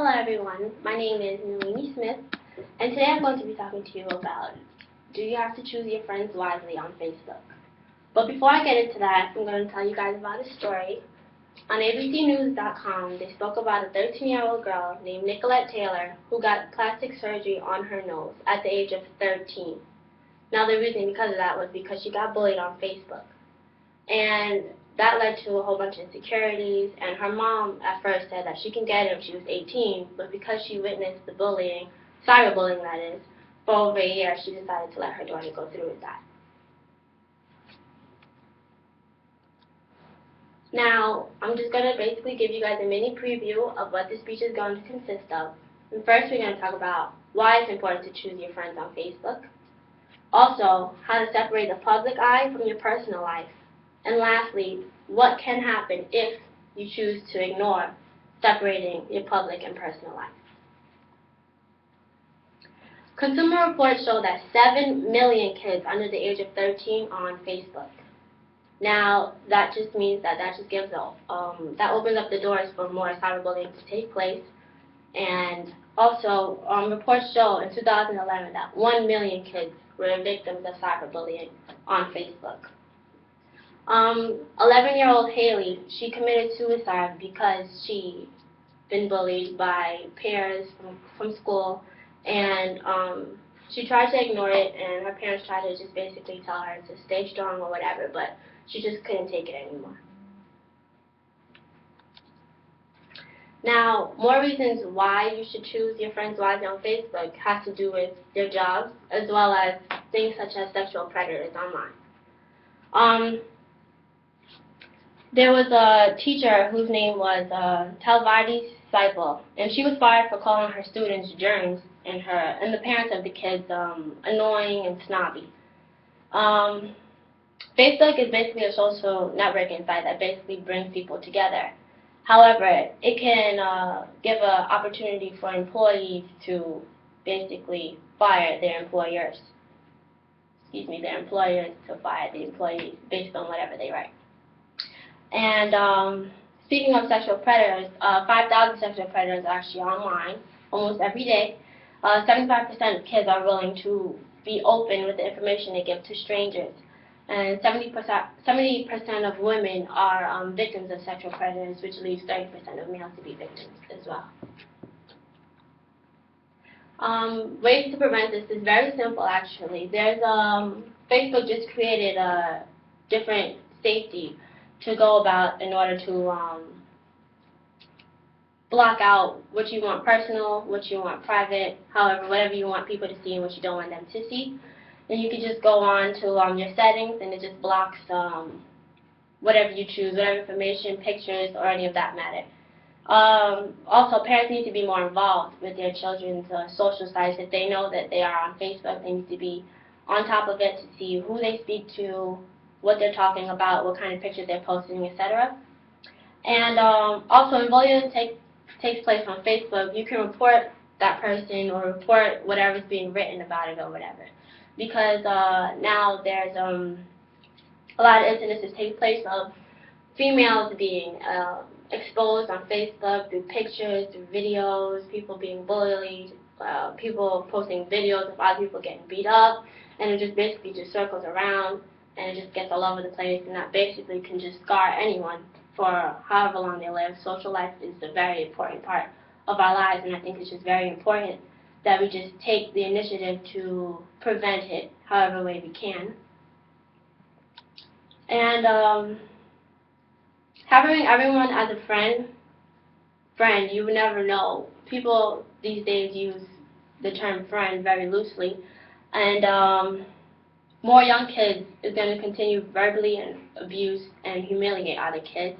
Hello everyone, my name is Nalini Smith, and today I'm going to be talking to you about do you have to choose your friends wisely on Facebook. But before I get into that, I'm going to tell you guys about a story. On abcnews.com, they spoke about a 13-year-old girl named Nicolette Taylor who got plastic surgery on her nose at the age of 13. Now the reason because of that was because she got bullied on Facebook. And that led to a whole bunch of insecurities, and her mom at first said that she can get it when she was 18, but because she witnessed the bullying, cyberbullying that is, for over a year, she decided to let her daughter go through with that. Now, I'm just going to basically give you guys a mini preview of what this speech is going to consist of. And first, we're going to talk about why it's important to choose your friends on Facebook. Also, how to separate the public eye from your personal life. And lastly, what can happen if you choose to ignore separating your public and personal life. Consumer reports show that 7 million kids under the age of 13 are on Facebook. Now, that just means that gives that opens up the doors for more cyberbullying to take place. And also, reports show in 2011 that 1 million kids were victims of cyberbullying on Facebook. 11-year-old Haley, she committed suicide because she'd been bullied by peers from school, and she tried to ignore it, and her parents tried to just basically tell her to stay strong or whatever, but she just couldn't take it anymore. Now, more reasons why you should choose your friends wisely on Facebook has to do with their jobs, as well as things such as sexual predators online. There was a teacher whose name was Talvadi Seipel, and she was fired for calling her students germs and the parents of the kids annoying and snobby. Facebook is basically a social networking site that basically brings people together. However, it can give an opportunity for employees to basically fire their employers. Their employers to fire the employees based on whatever they write. And speaking of sexual predators, 5,000 sexual predators are actually online almost every day. 75% of kids are willing to be open with the information they give to strangers. And 70% of women are victims of sexual predators, which leaves 30% of males to be victims as well. Ways to prevent this is very simple, actually. There's Facebook just created a different safety to go about in order to block out what you want personal, what you want private, however, whatever you want people to see and what you don't want them to see. Then you can just go on to your settings, and it just blocks whatever you choose, whatever information, pictures, or any of that matter. Also, parents need to be more involved with their children's social sites. If they know that they are on Facebook, they need to be on top of it to see who they speak to, what they're talking about, what kind of pictures they're posting, etc. And also, when bullying takes place on Facebook, you can report that person or report whatever's being written about it or whatever. Because now there's a lot of incidents that take place of females being exposed on Facebook through pictures, through videos, people being bullied, people posting videos of other people getting beat up, and it just basically just circles around, and it just gets all over the place, and that basically can just scar anyone for however long they live. Social life is a very important part of our lives, and I think it's just very important that we just take the initiative to prevent it however way we can. And having everyone as a friend, you would never know. People these days use the term friend very loosely, and more young kids is going to continue verbally and abuse and humiliate other kids.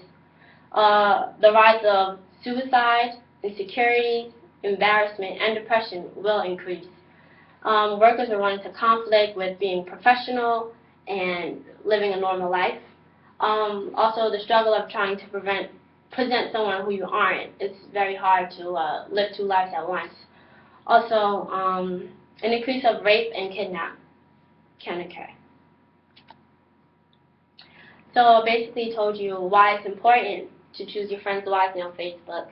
The rise of suicide, insecurity, embarrassment, and depression will increase. Workers will run into conflict with being professional and living a normal life. Also, the struggle of trying to present someone who you aren't. It's very hard to live two lives at once. Also, an increase of rape and kidnap can occur. So basically told you why it's important to choose your friends wisely on Facebook,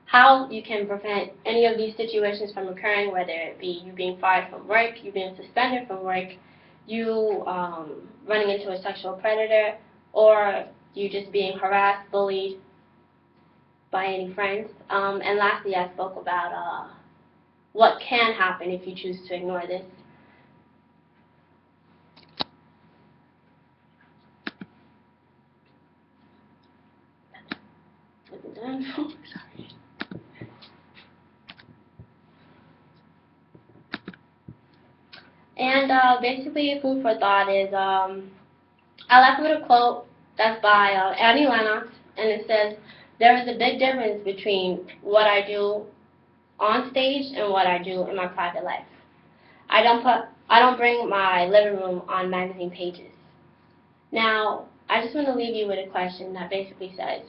how you can prevent any of these situations from occurring, whether it be you being fired from work, you being suspended from work, you running into a sexual predator, or you just being harassed, bullied by any friends. And lastly, I spoke about what can happen if you choose to ignore this. Sorry. And basically, food for thought is I left with a quote that's by Annie Lennox, and it says, "There is a big difference between what I do on stage and what I do in my private life. I don't bring my living room on magazine pages." Now, I just want to leave you with a question that basically says,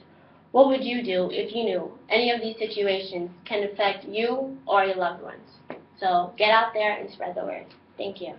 what would you do if you knew any of these situations can affect you or your loved ones? So get out there and spread the word. Thank you.